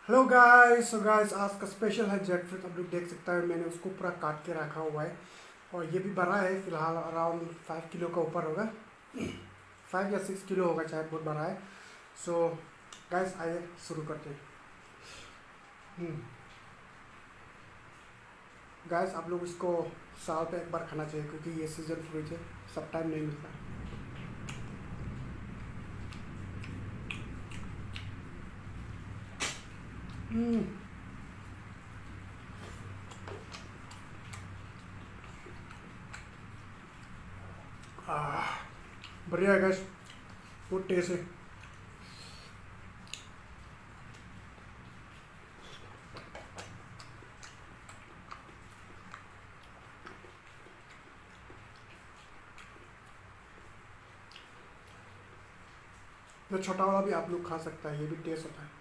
Hello guys. Guys आज का special है जेट फ्रूट। आप लोग देख सकते हैं मैंने उसको पूरा काट के रखा हुआ है और ये भी बड़ा है। फिलहाल अराउंड 5 किलो का ऊपर होगा। 5 या 6 किलो होगा, शायद बहुत बड़ा है। सो गाइस आइए शुरू करते हैं। गाइस आप लोग इसको साल पे एक बार खाना चाहिए क्योंकि ये सीजन फ्रूट है, सब टाइम नहीं मिलता। हम्म आह, बढ़िया है गाइस, बहुत टेस्ट है। ये छोटा वाला भी आप लोग खा सकता है, ये भी टेस्ट होता है।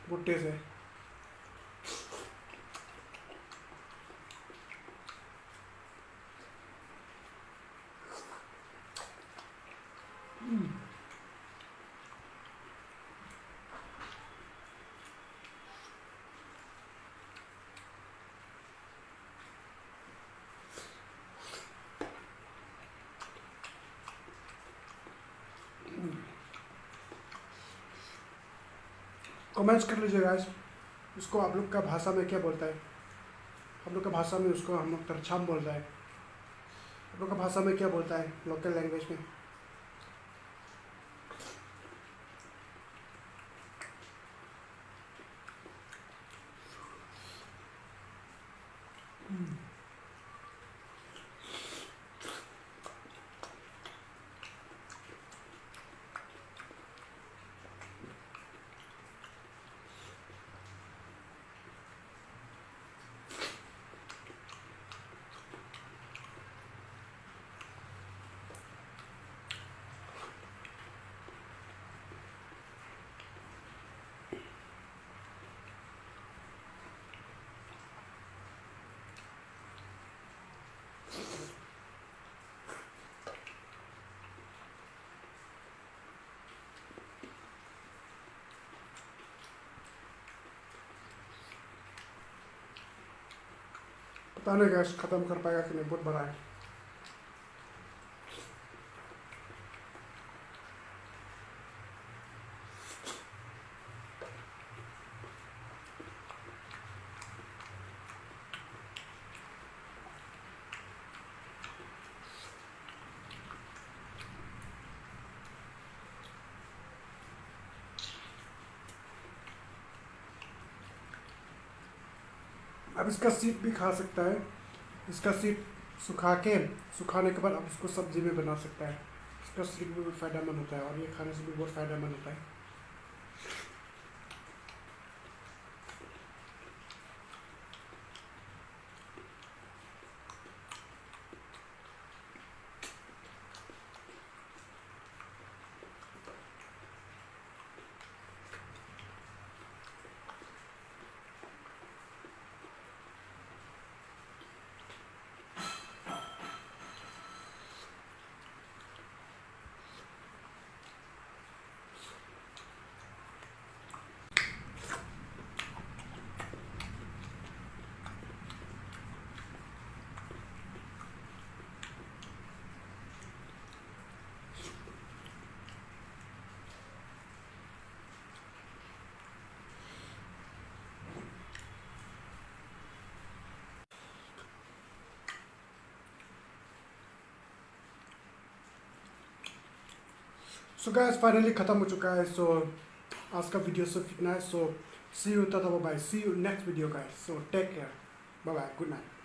बहुत टेस्ट है। कमेंट्स कर लीजिए गाइस, इसको आप लोग का भाषा में क्या बोलता है। हम लोग का भाषा में उसको हम लोग तरछाम बोल रहा है। आप लोग का भाषा में क्या बोलता है लोकल लैंग्वेज में। पता नहीं गैस ख़त्म कर पाएगा कि नहीं, बहुत बड़ा है। अब इसका सीड भी खा सकता है। इसका सीड सुखाने के बाद आप इसको सब्जी में बना सकता है। इसका सीड भी बहुत फ़ायदेमंद होता है और ये खाने से भी बहुत फ़ायदेमंद होता है। सो गाइस फाइनली ख़त्म हो चुका है। सो आज का वीडियो सिर्फ इतना है। So see you, tata bye bye, see you next video guys. So take care, bye bye, good night.